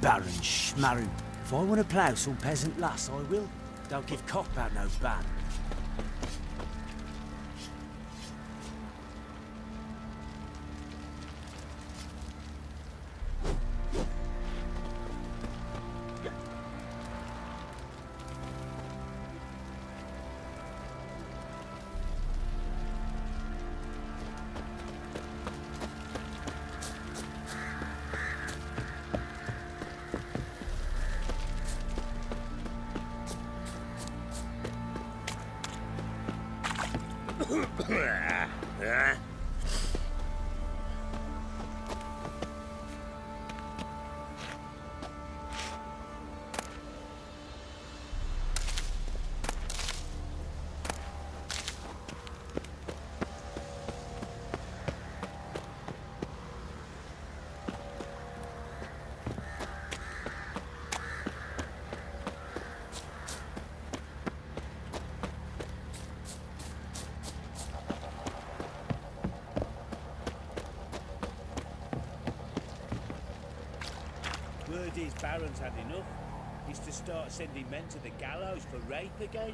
Baron Schmarrow. If I want to plough some peasant lass, I will. Don't give cock about no ban. Word is Baron's had enough. He's to start sending men to the gallows for rape again.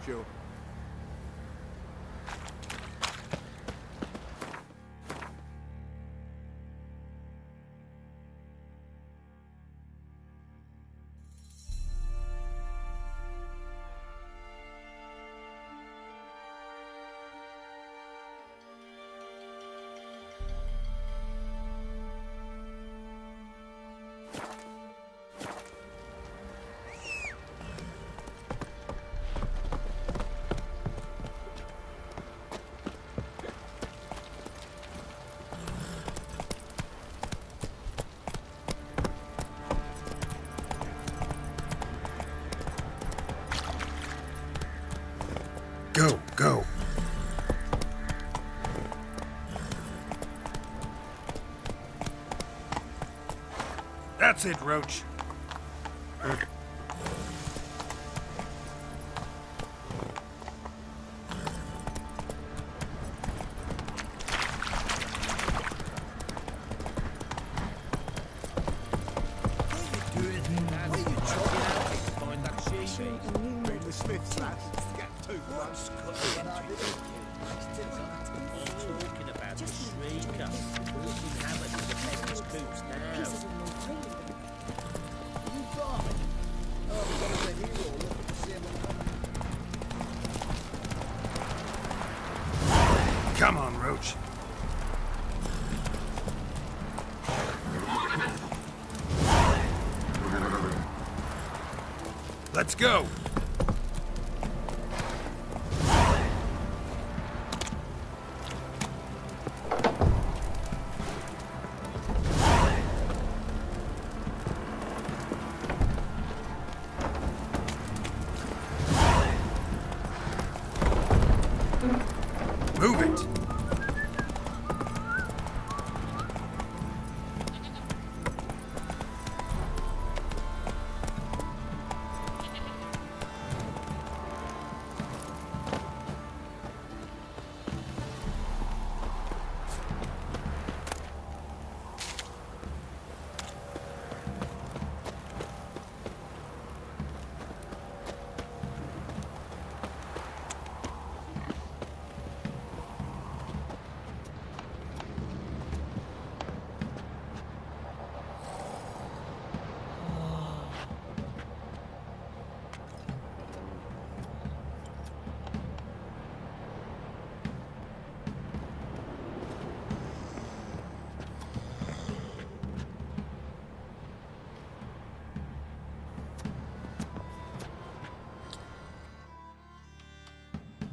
Sure. Go. That's it, Roach. Come on, Roach. Let's go. Move it.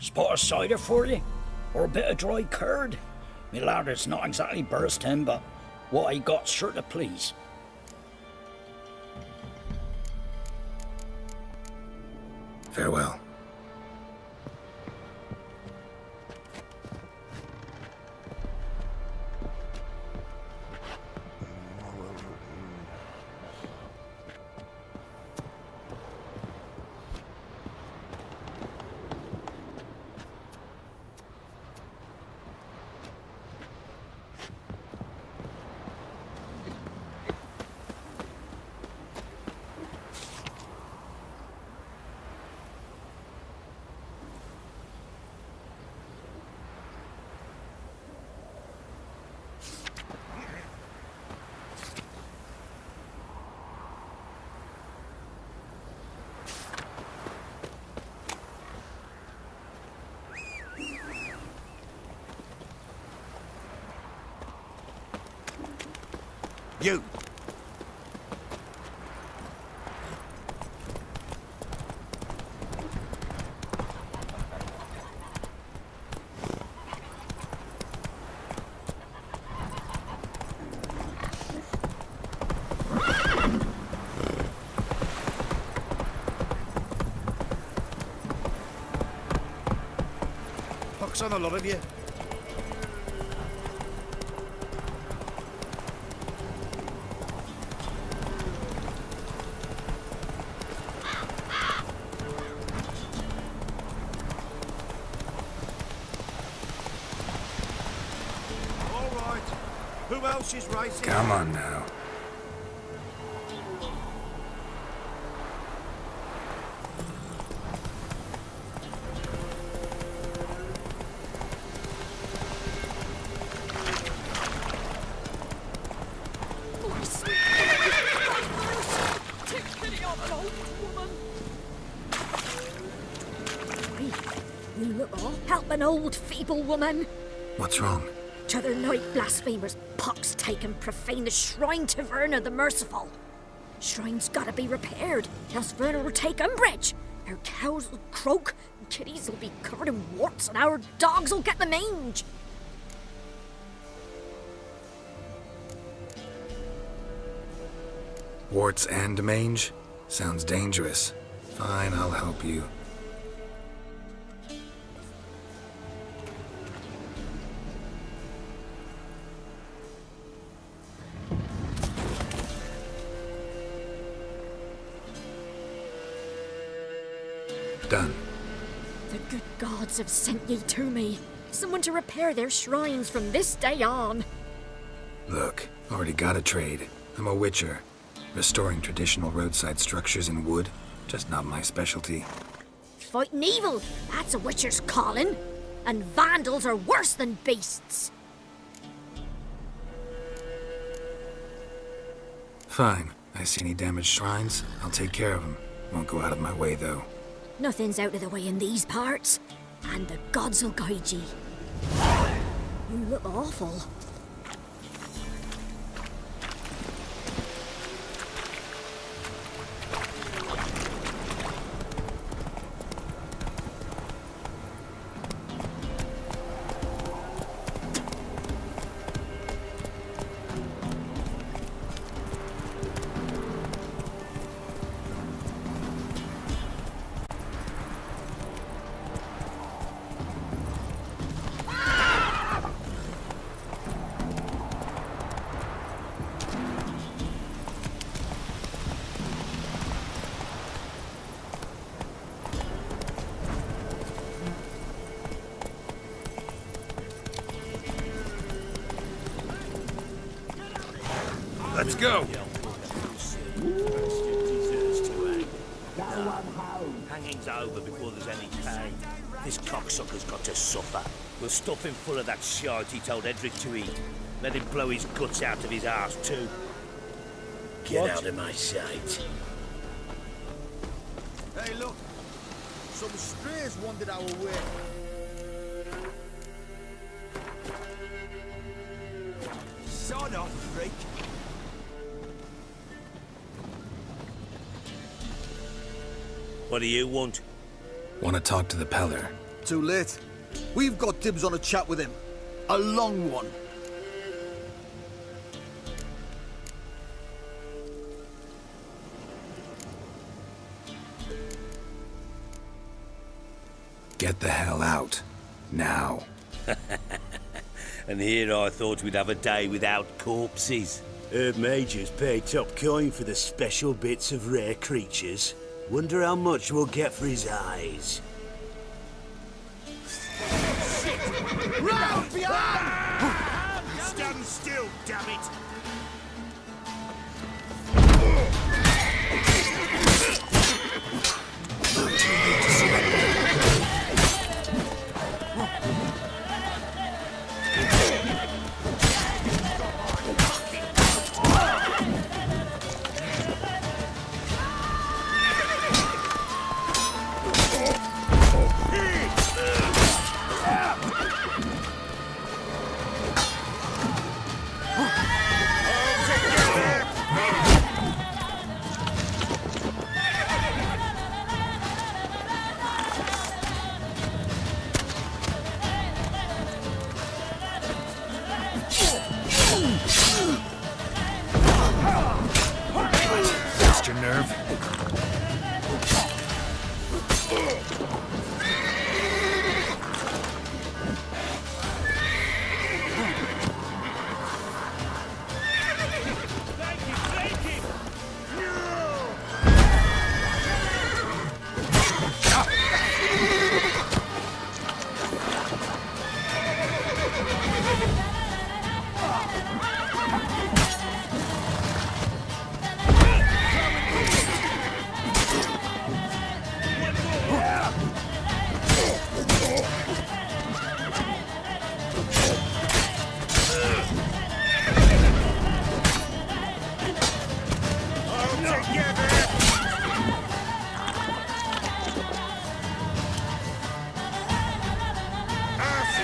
Spot of cider for you? Or a bit of dry curd? Me lad, it's not exactly bursting, but what I got's sure to please. Farewell. You! Pox on a lot of you. All right. Who else is racing? Come on now. Take pity on an old woman. You look all help an old feeble woman. What's wrong? T'other night blasphemers pox take and profane the shrine to Verna the Merciful. Shrine's gotta be repaired, else Verna will take umbrage. Our cows will croak, and kitties will be covered in warts, and our dogs will get the mange. Warts and mange? Sounds dangerous. Fine, I'll help you. Done. The good gods have sent ye to me. Someone to repair their shrines from this day on. Look, already got a trade. I'm a witcher. Restoring traditional roadside structures in wood, just not my specialty. Fighting evil, that's a witcher's calling. And vandals are worse than beasts. Fine. I see any damaged shrines, I'll take care of them. Won't go out of my way, though. Nothing's out of the way in these parts, and the gods will guide ye. You look awful. Let's go! Hanging's over before there's any pay. This cocksucker's got to suffer. We'll stuff him full of that shite he told Edric to eat. Let him blow his guts out of his arse too. Get out of my sight. Hey, look. Some strays wandered our way. Sod off, freak. What do you want? Want to talk to the Peller? Too late. We've got dibs on a chat with him. A long one. Get the hell out. Now. And here I thought we'd have a day without corpses. Herb Majors pay top coin for the special bits of rare creatures. Wonder how much we'll get for his eyes. Round behind! Stand still, damn it!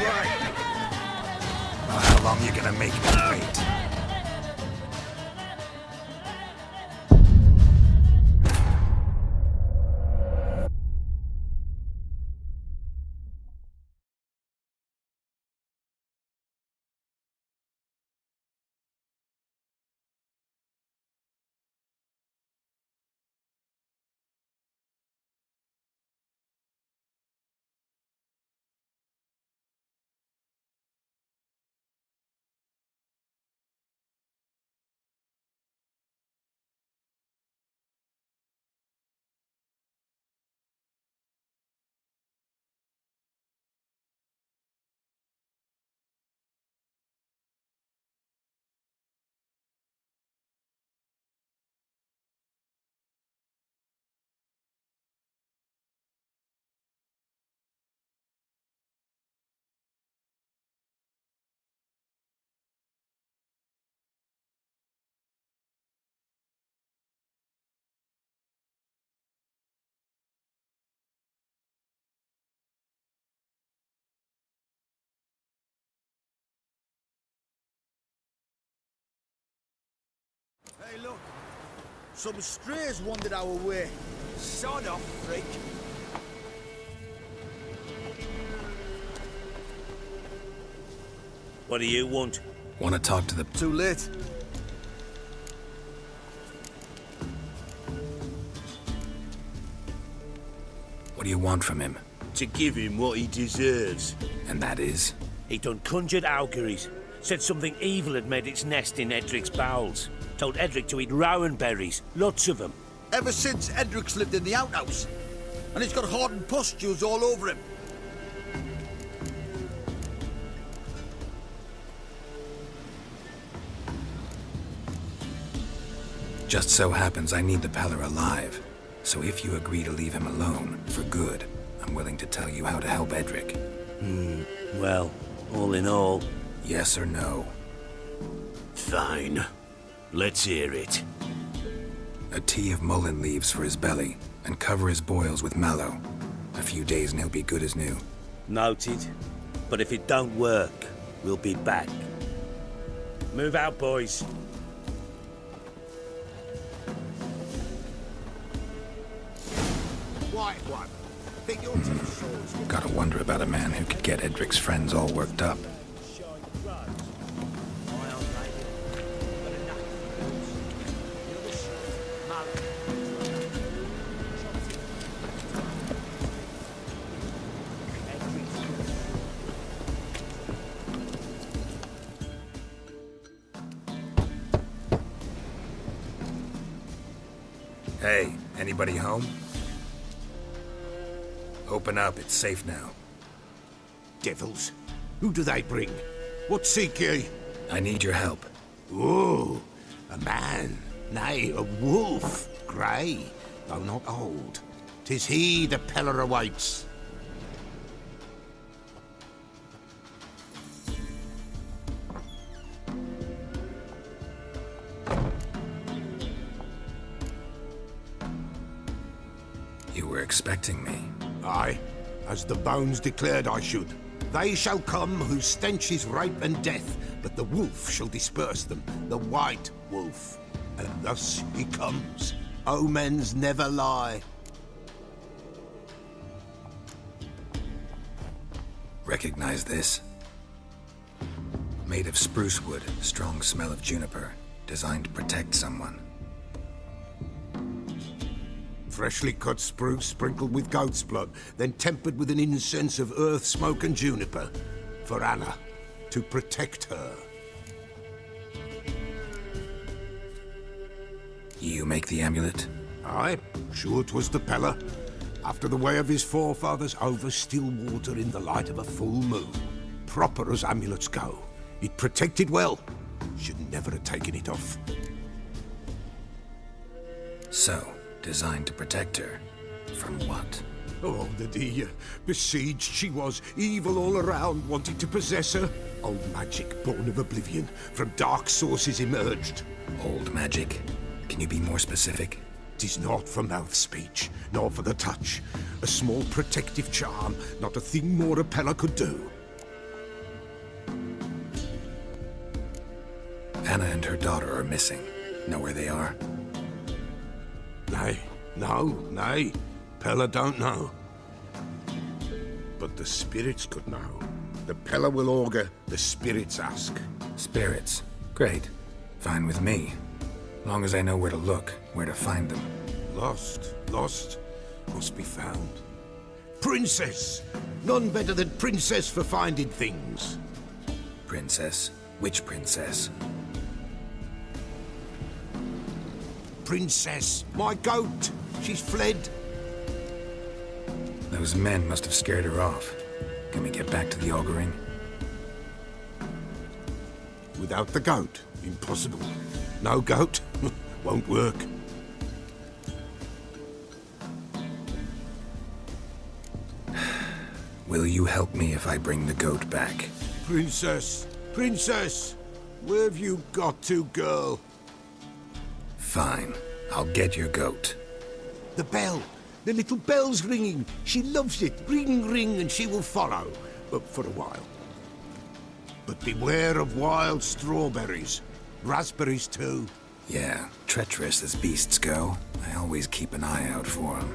Well, how long you gonna make me wait? Hey, look. Some strays wandered our way. Sod off, freak. What do you want? Want to talk to the... Too late. What do you want from him? To give him what he deserves. And that is? He done conjured auguries. Said something evil had made its nest in Edric's bowels. Told Edric to eat rowan berries. Lots of them. Ever since Edric's lived in the outhouse. And he's got hardened pustules all over him. Just so happens I need the Peller alive. So if you agree to leave him alone, for good, I'm willing to tell you how to help Edric. Well, all in all... Yes or no? Fine. Let's hear it. A tea of mullein leaves for his belly, and cover his boils with mallow. A few days and he'll be good as new. Noted. But if it don't work, we'll be back. Move out, boys. White one. Think your two swords. Gotta wonder about a man who could get Edric's friends all worked up. Hey, anybody home? Open up, it's safe now. Devils? Who do they bring? What seek ye? I need your help. Oh, a man, nay, a wolf, grey, though not old. 'Tis he the Peller awaits. You were expecting me. Aye, as the bones declared I should. They shall come whose stench is rape and death, but the wolf shall disperse them, the white wolf. And thus he comes. Omens never lie. Recognize this? Made of spruce wood, strong smell of juniper. Designed to protect someone. Freshly cut spruce sprinkled with goat's blood, then tempered with an incense of earth, smoke and juniper. For Anna, to protect her. You make the amulet? Aye, sure 'twas the Peller. After the way of his forefathers, over still water in the light of a full moon. Proper as amulets go. It protected well. Should never have taken it off. So, designed to protect her. From what? Oh, the dear. Besieged she was, evil all around, wanting to possess her. Old magic, born of oblivion, from dark sources emerged. Old magic? Can you be more specific? 'Tis not for mouth speech, nor for the touch. A small protective charm, not a thing more a Peller could do. Anna and her daughter are missing. Know where they are? Nay, nay. Pella don't know. But the spirits could know. The Pella will augur, the spirits ask. Spirits. Great. Fine with me. Long as I know where to look, where to find them. Lost, must be found. Princess! None better than Princess for finding things. Princess? Which princess? Princess, my goat! She's fled. Those men must have scared her off. Can we get back to the auguring? Without the goat, impossible. No goat, won't work. Will you help me if I bring the goat back? Princess, where have you got to, girl? Fine. I'll get your goat. The bell. The little bell's ringing. She loves it. Ring, ring, and she will follow. But for a while. But beware of wild strawberries. Raspberries, too. Yeah, treacherous as beasts go. I always keep an eye out for them.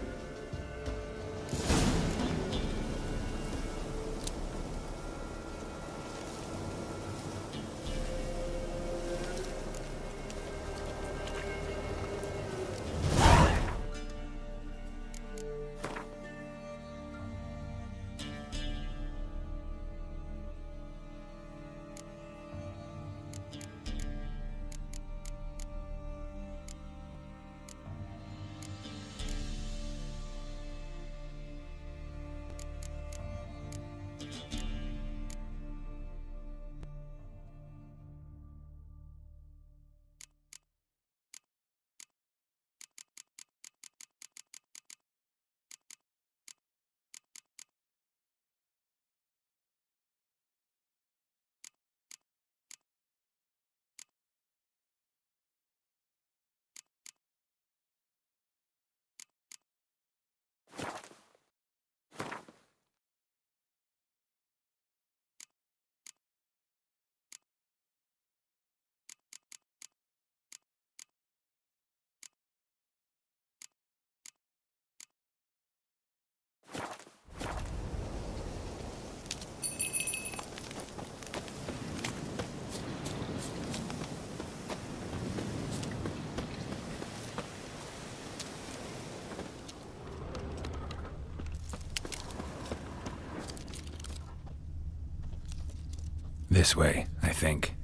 This way, I think.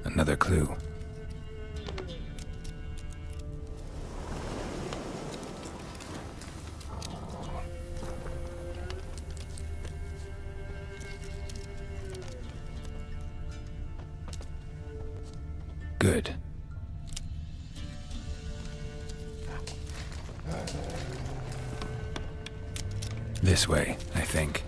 Another clue. Good. This way, I think.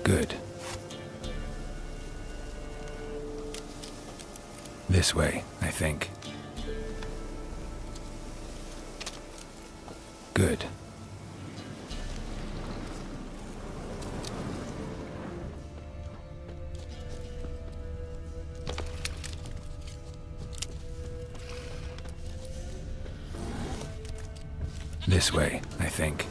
Good. This way, I think. Good. This way, I think.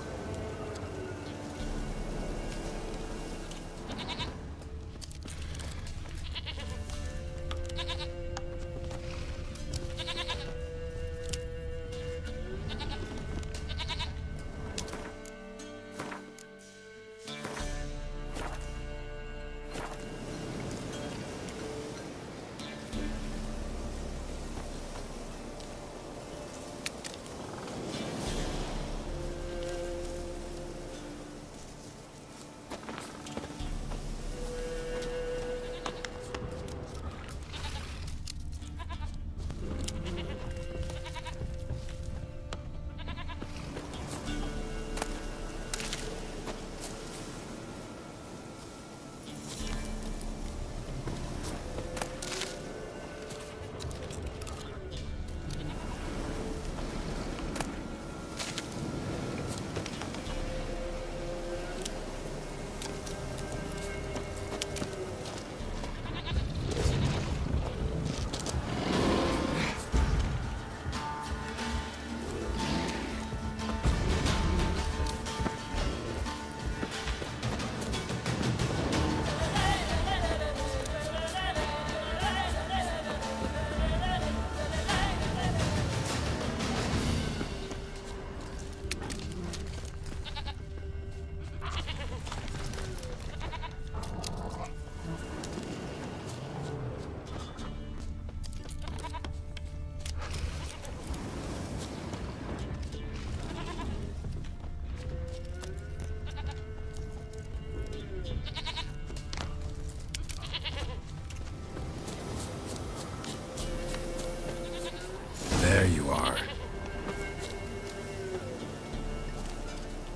There you are.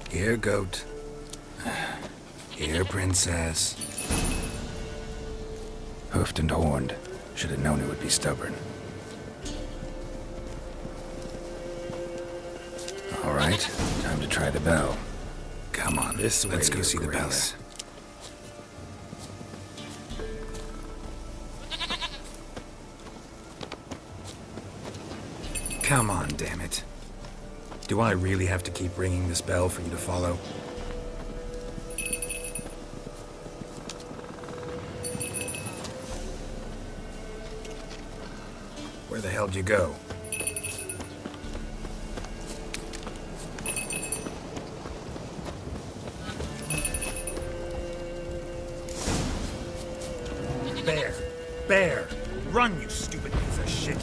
Here, goat. Here, princess. Hoofed and horned. Should have known it would be stubborn. All right, time to try the bell. Come on, let's go see the palace. Come on, damn it. Do I really have to keep ringing this bell for you to follow? Where the hell did you go? Bear! Run, you stupid piece of shit!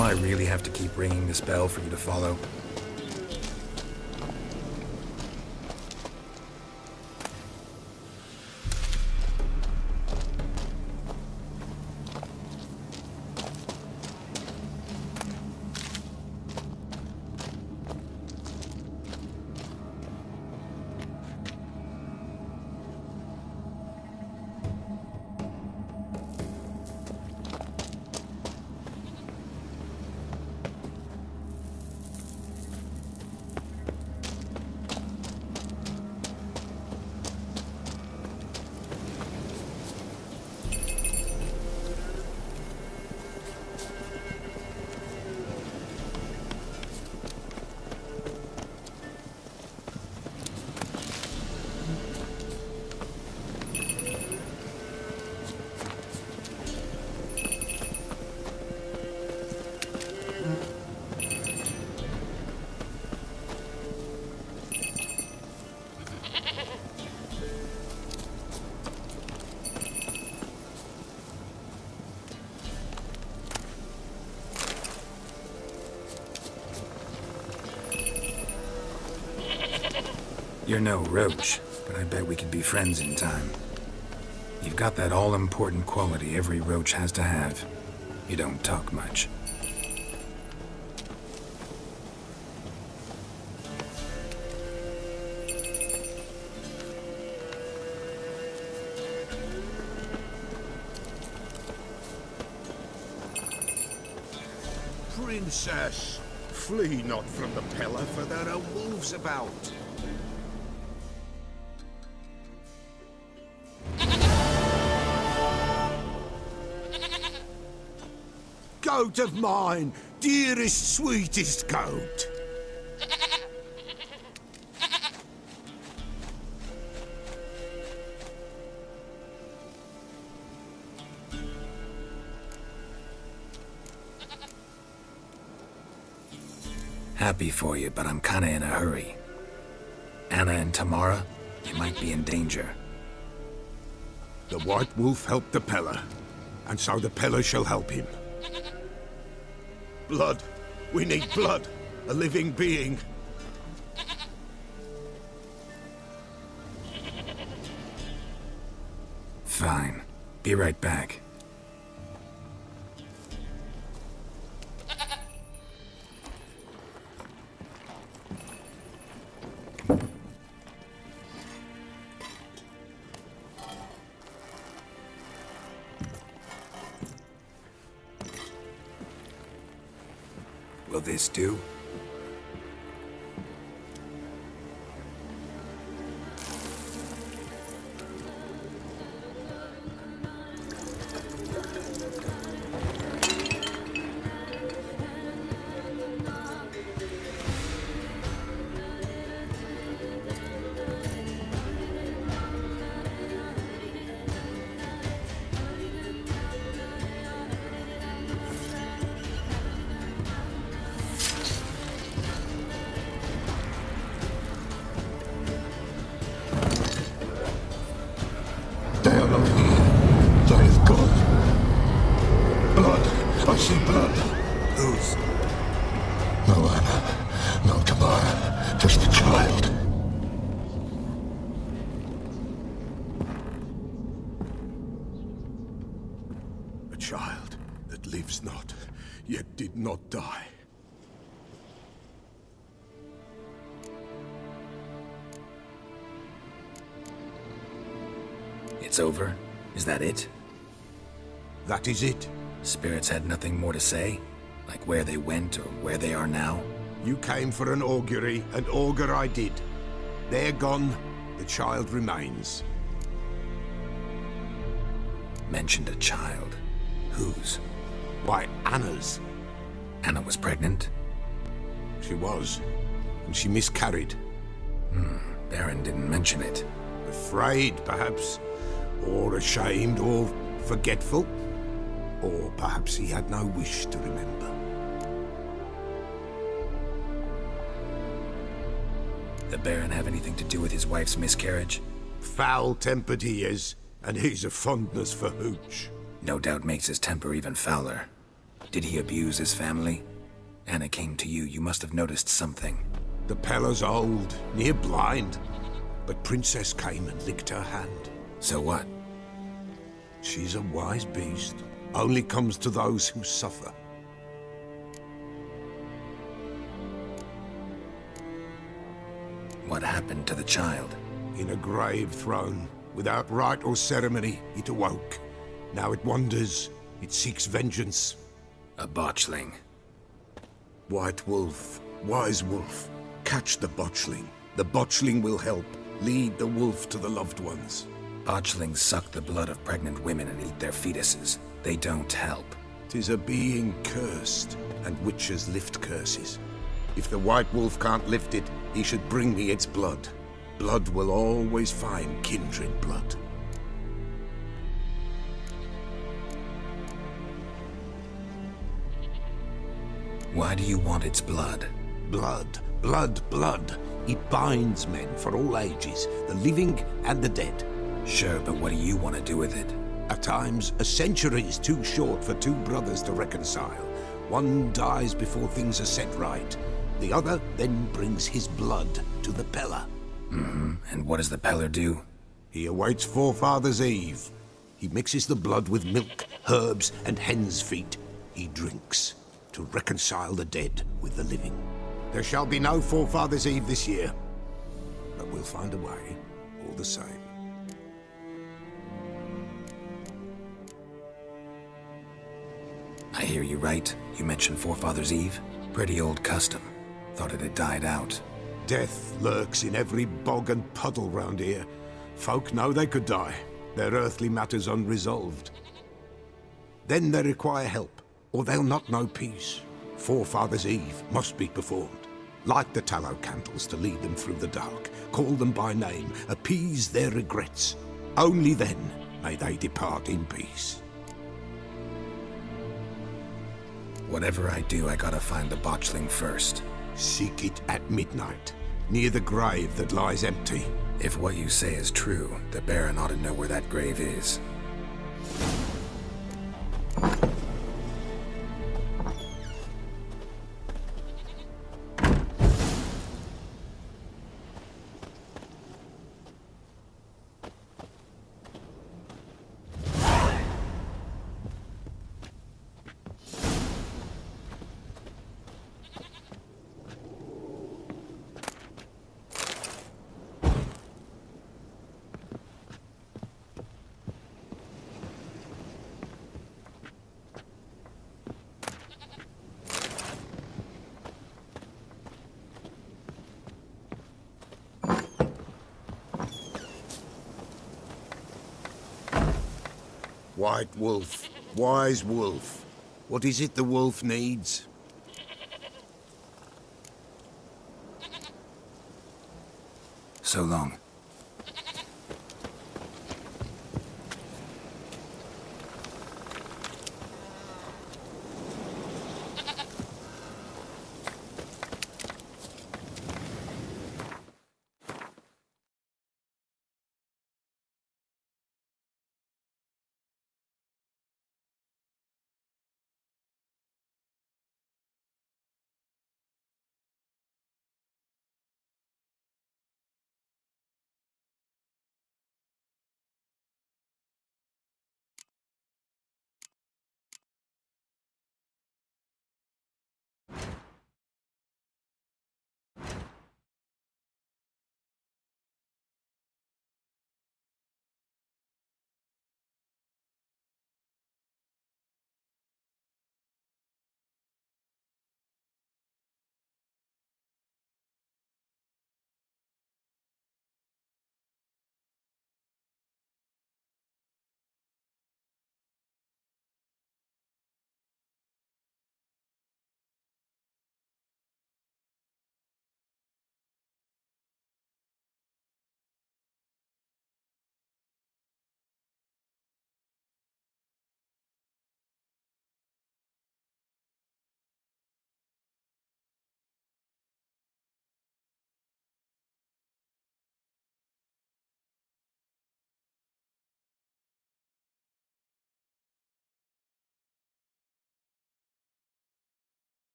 I really have to keep ringing this bell for you to follow? You're no roach, but I bet we could be friends in time. You've got that all-important quality every roach has to have. You don't talk much. Princess, flee not from the pillar, for there are wolves about. Goat of mine, dearest, sweetest goat. Happy for you, but I'm kinda in a hurry. Anna and Tamara, you might be in danger. The White Wolf helped the Peller, and so the Peller shall help him. Blood. We need blood. A living being. Fine. Be right back. Will this do? They are not here. They have gone. Blood. I see blood. Whose? No Anna. No Tamara. Just the child. A child that lives not, yet did not die. It's over? Is that it? That is it. Spirits had nothing more to say? Like where they went or where they are now? You came for an augury, and augur I did. They're gone, the child remains. Mentioned a child. Whose? Why, Anna's. Anna was pregnant? She was, and she miscarried. Baron didn't mention it. Afraid, perhaps, or ashamed, or forgetful. Or perhaps he had no wish to remember. The Baron have anything to do with his wife's miscarriage? Foul-tempered he is, and he's a fondness for hooch. No doubt makes his temper even fouler. Did he abuse his family? Anna came to you. You must have noticed something. The Pella's old, near blind. But Princess came and licked her hand. So what? She's a wise beast. Only comes to those who suffer. What happened to the child? In a grave thrown, without rite or ceremony, it awoke. Now it wanders, it seeks vengeance. A botchling. White Wolf, wise wolf, catch the botchling. The botchling will help, lead the wolf to the loved ones. Botchlings suck the blood of pregnant women and eat their fetuses. They don't help. 'Tis a being cursed, and witches lift curses. If the White Wolf can't lift it, he should bring me its blood. Blood will always find kindred blood. Why do you want its blood? Blood, blood, blood. It binds men for all ages, the living and the dead. Sure, but what do you want to do with it? At times, a century is too short for two brothers to reconcile. One dies before things are set right. The other then brings his blood to the Pella. And what does the Peller do? He awaits Forefather's Eve. He mixes the blood with milk, herbs, and hen's feet. He drinks to reconcile the dead with the living. There shall be no Forefather's Eve this year, but we'll find a way, all the same. I hear you right. You mentioned Forefather's Eve? Pretty old custom. Thought it had died out. Death lurks in every bog and puddle round here. Folk know they could die, their earthly matters unresolved. Then they require help, or they'll not know peace. Forefather's Eve must be performed. Light the tallow candles to lead them through the dark. Call them by name, appease their regrets. Only then may they depart in peace. Whatever I do, I gotta find the botchling first. Seek it at midnight, near the grave that lies empty. If what you say is true, the Baron ought to know where that grave is. White Wolf, wise wolf. What is it the wolf needs? So long.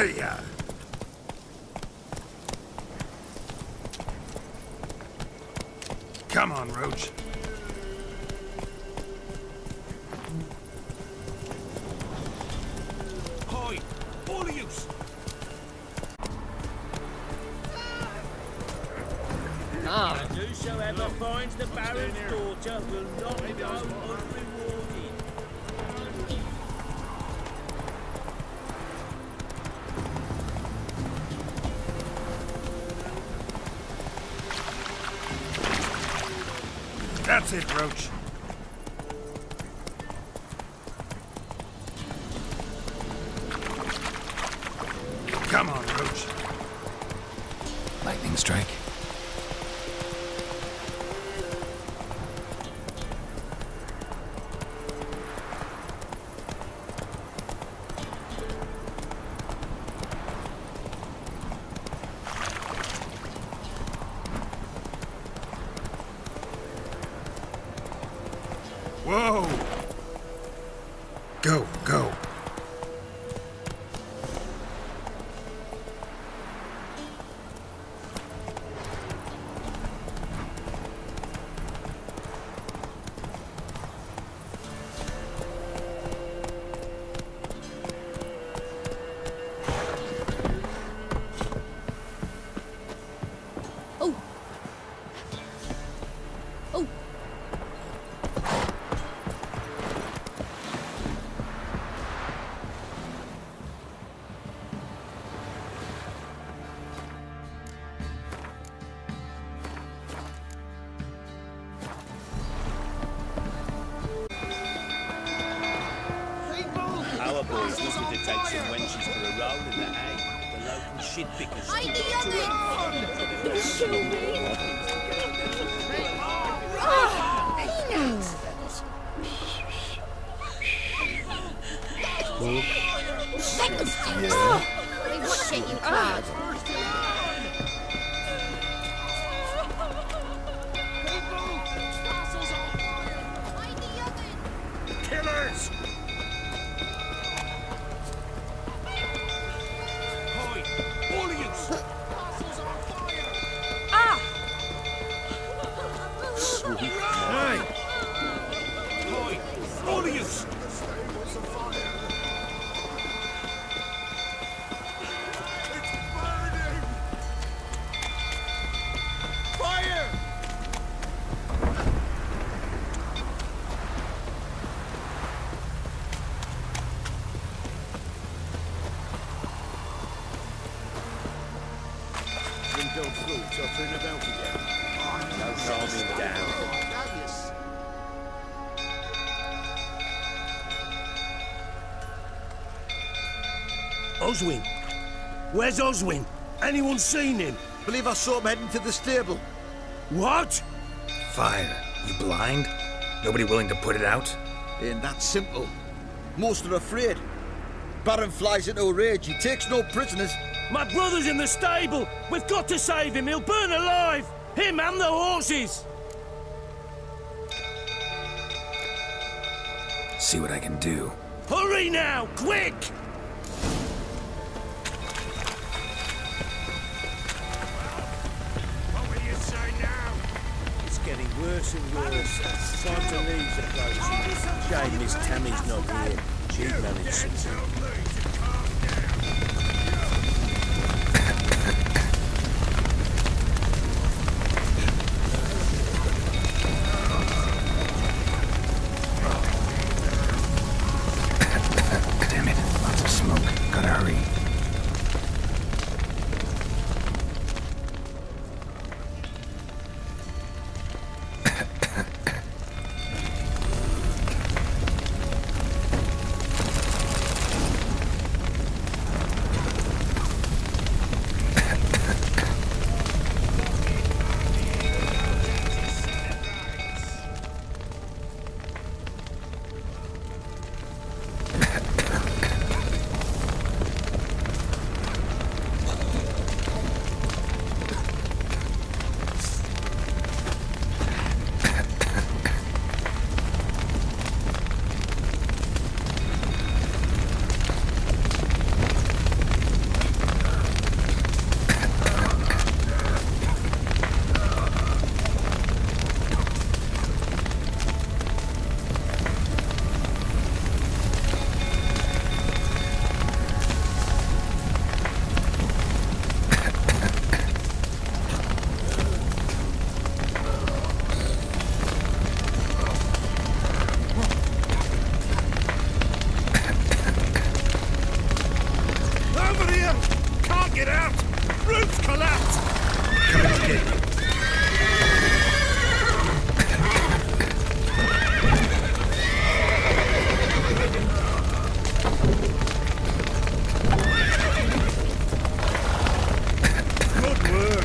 Yeah. Come on, Roach. Hi, all of you! And whosoever finds the Baron's daughter will not go unrewarded. That's it, Roach. Come on, Roach. Lightning strike. Whoa! Go, go. Oh. Oh. Our boys wanted to take some wenches for a roll in the hay. The local shit pickers. What shit you clad? Killers! Hi, all of you! Hey! Hi, all of you! Fire! Window fruits are turning about again. No calming down. Oswin? Where's Oswin? Anyone seen him? Believe I saw him heading to the stable. What? Fire. You blind? Nobody willing to put it out? Ain't that simple. Most are afraid. Baron flies into a rage. He takes no prisoners. My brother's in the stable! We've got to save him! He'll burn alive! Him and the horses! See what I can do. Hurry now! Quick! What will you say now? It's getting worse and worse. Time to leave the place. Shame Miss Tammy's not here. She'd manage something. Tell me to calm down. Damn it. Lots of smoke. Gotta hurry. the left! Coming to get you. Good work.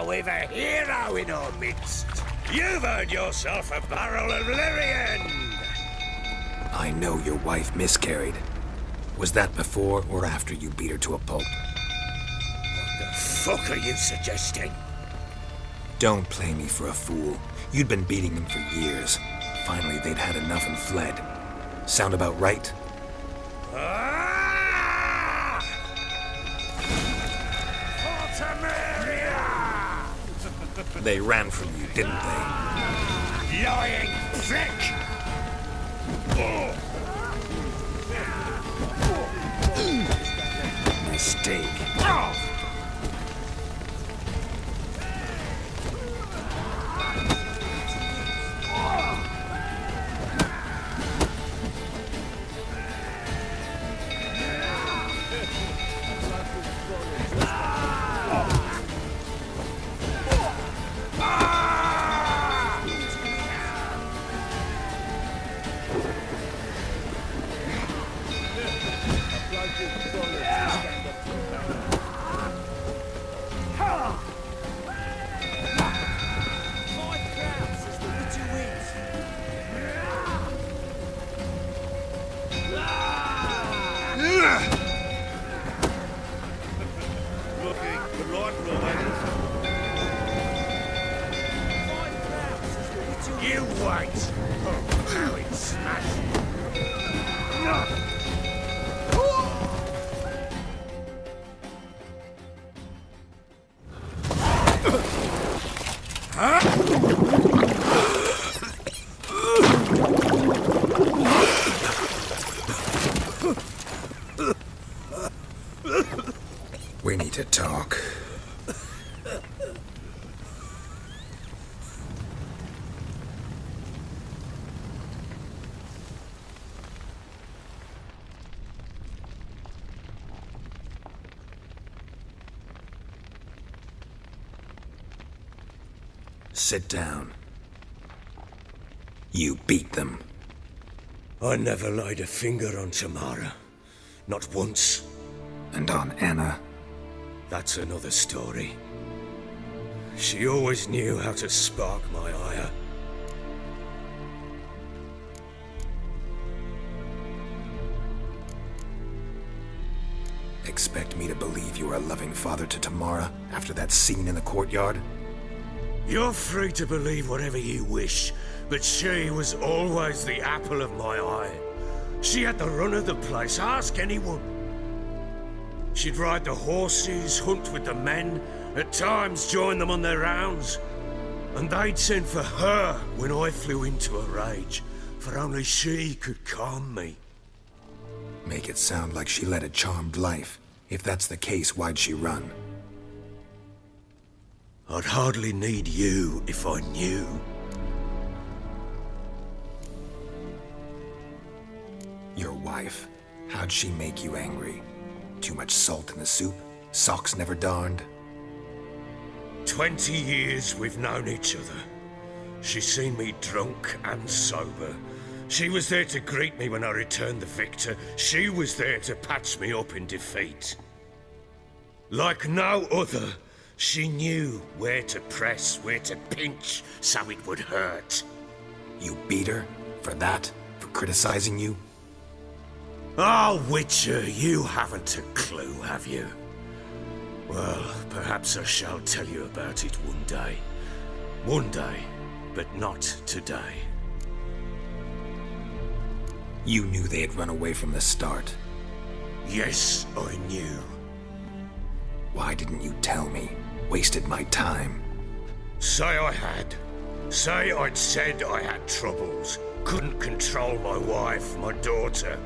We've a hero in our midst. You've earned yourself a barrel of Lyrian. I know your wife miscarried. Was that before or after you beat her to a pulp? What the fuck are you suggesting? Don't play me for a fool. You'd been beating them for years. Finally, they'd had enough and fled. Sound about right? They ran from you, didn't they? Lying prick! Mistake. You wait! Oh, how it's smashed! We need to talk. Sit down. You beat them. I never laid a finger on Tamara. Not once. And on Anna. That's another story. She always knew how to spark my ire. Expect me to believe you were a loving father to Tamara after that scene in the courtyard? You're free to believe whatever you wish, but she was always the apple of my eye. She had the run of the place, ask anyone. She'd ride the horses, hunt with the men, at times join them on their rounds. And they'd send for her when I flew into a rage, for only she could calm me. Make it sound like she led a charmed life. If that's the case, why'd she run? I'd hardly need you if I knew. Your wife. How'd she make you angry? Too much salt in the soup? Socks never darned? 20 years we've known each other. She's seen me drunk and sober, She was there to greet me when I returned the victor. She was there to patch me up in defeat. Like no other, she knew where to press, where to pinch, so it would hurt. You beat her? For that? For criticizing you? Oh, Witcher, you haven't a clue, have you? Well, perhaps I shall tell you about it one day. One day, but not today. You knew they had run away from the start. Yes, I knew. Why didn't you tell me? Wasted my time. Say I had. Say I'd said I had troubles. Couldn't control my wife, my daughter.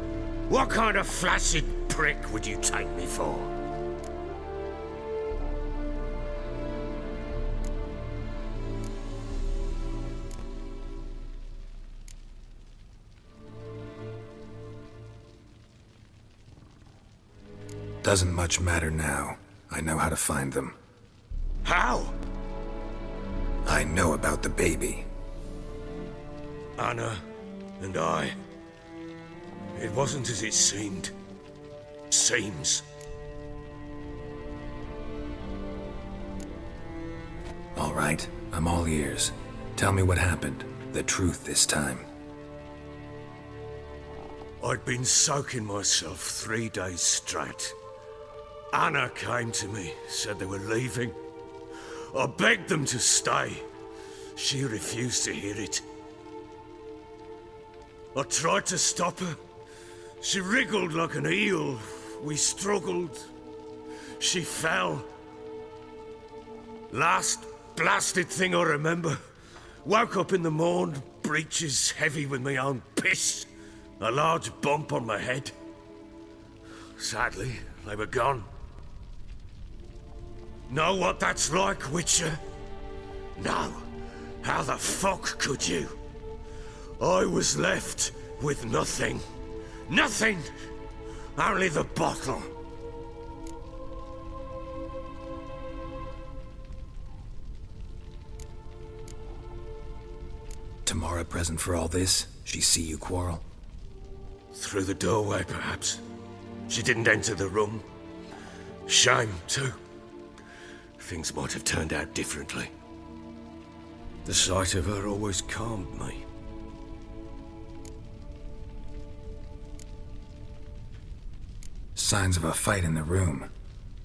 What kind of flaccid prick would you take me for? Doesn't much matter now. I know how to find them. How? I know about the baby. Anna and I. It wasn't as it seemed. Seems. All right, I'm all ears. Tell me what happened. The truth this time. I'd been soaking myself 3 days straight. Anna came to me, said they were leaving. I begged them to stay. She refused to hear it. I tried to stop her. She wriggled like an eel. We struggled. She fell. Last blasted thing I remember. Woke up in the morn, breeches heavy with my own piss. A large bump on my head. Sadly, they were gone. Know what that's like, Witcher? No. How the fuck could you? I was left with nothing. Nothing! Only the bottle. Tamara present for all this? She see you quarrel? Through the doorway, perhaps. She didn't enter the room. Shame, too. Things might have turned out differently. The sight of her always calmed me. Signs of a fight in the room.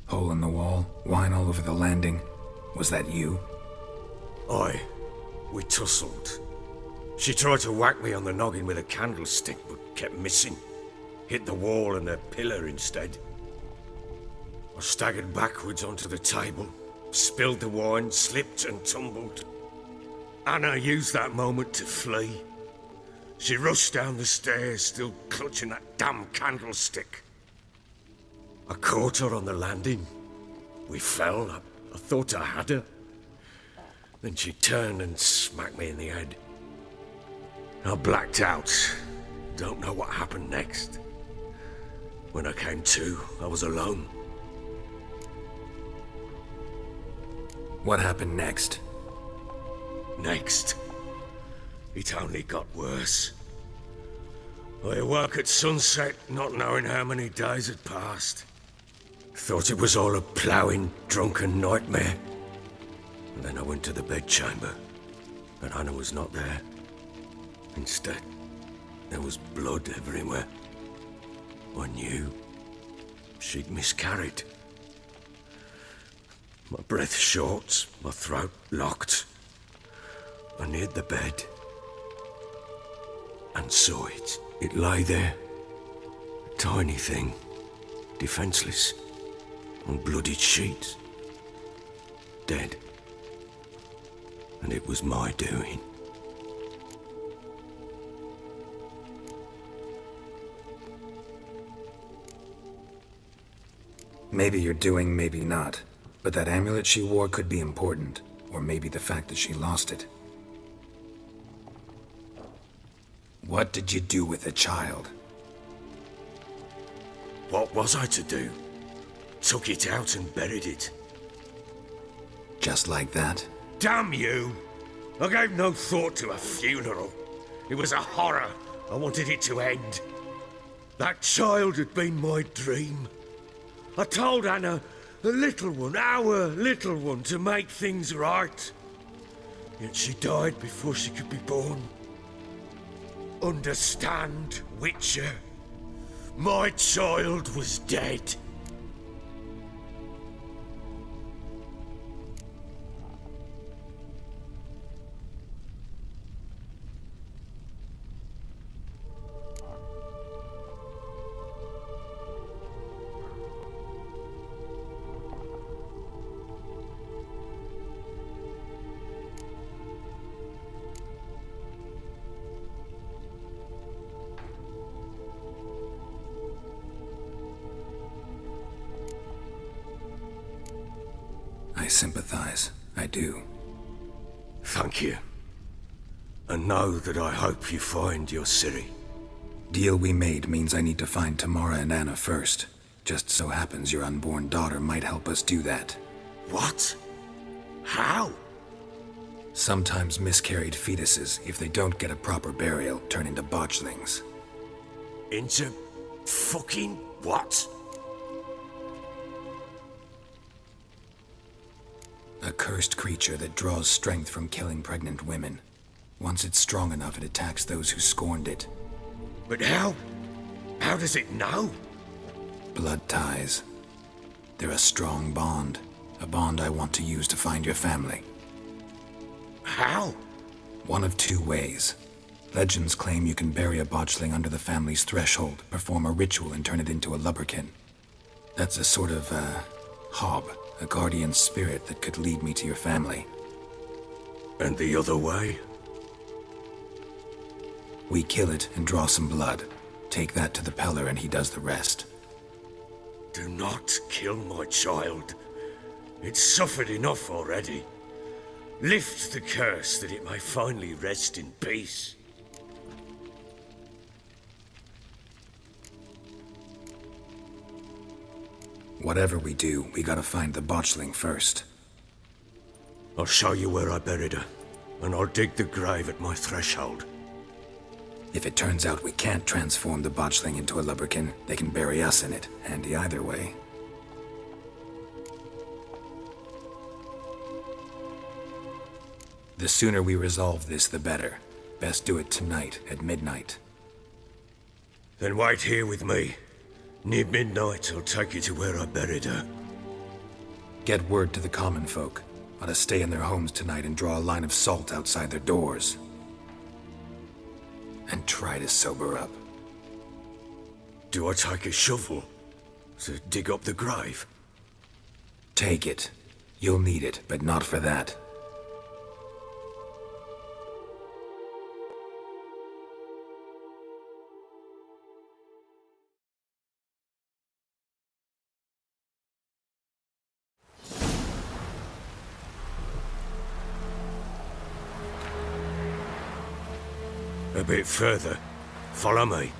Hole in the wall, wine all over the landing. Was that you? Aye. We tussled. She tried to whack me on the noggin with a candlestick, but kept missing. Hit the wall and a pillar instead. I staggered backwards onto the table, spilled the wine, slipped and tumbled. Anna used that moment to flee. She rushed down the stairs, still clutching that damn candlestick. I caught her on the landing. We fell. I thought I had her. Then she turned and smacked me in the head. I blacked out. Don't know what happened next. When I came to, I was alone. What happened next? Next? It only got worse. I awoke at sunset, not knowing how many days had passed. Thought it was all a ploughing, drunken nightmare. And then I went to the bedchamber, and Anna was not there. Instead, there was blood everywhere. I knew she'd miscarried. My breath short, my throat locked. I neared the bed and saw it. It lay there, a tiny thing, defenseless, on bloodied sheets, dead. And it was my doing. Maybe you're doing, maybe not. But that amulet she wore could be important. Or maybe the fact that she lost it. What did you do with the child? What was I to do? Took it out and buried it. Just like that? Damn you! I gave no thought to a funeral. It was a horror, I wanted it to end. That child had been my dream. I told Anna, the little one, our little one, to make things right. Yet she died before she could be born. Understand, Witcher? My child was dead. I sympathize. I do. Thank you. And know that I hope you find your Ciri. Deal we made means I need to find Tamara and Anna first. Just so happens your unborn daughter might help us do that. What? How? Sometimes miscarried fetuses, if they don't get a proper burial, turn into botchlings. Into fucking what? A cursed creature that draws strength from killing pregnant women. Once it's strong enough, it attacks those who scorned it. But how? How does it know? Blood ties. They're a strong bond. A bond I want to use to find your family. How? One of two ways. Legends claim you can bury a botchling under the family's threshold, perform a ritual, and turn it into a lubberkin. That's a sort of, hob. A guardian spirit that could lead me to your family. And the other way? We kill it and draw some blood. Take that to the Peller and he does the rest. Do not kill my child. It's suffered enough already. Lift the curse that it may finally rest in peace. Whatever we do, we gotta find the botchling first. I'll show you where I buried her, and I'll dig the grave at my threshold. If it turns out we can't transform the botchling into a lubberkin, they can bury us in it. Handy either way. The sooner we resolve this, the better. Best do it tonight, at midnight. Then wait here with me. Near midnight, I'll take you to where I buried her. Get word to the common folk. Ought to stay in their homes tonight and draw a line of salt outside their doors. And try to sober up. Do I take a shovel to dig up the grave? Take it. You'll need it, but not for that. A bit further. Follow me.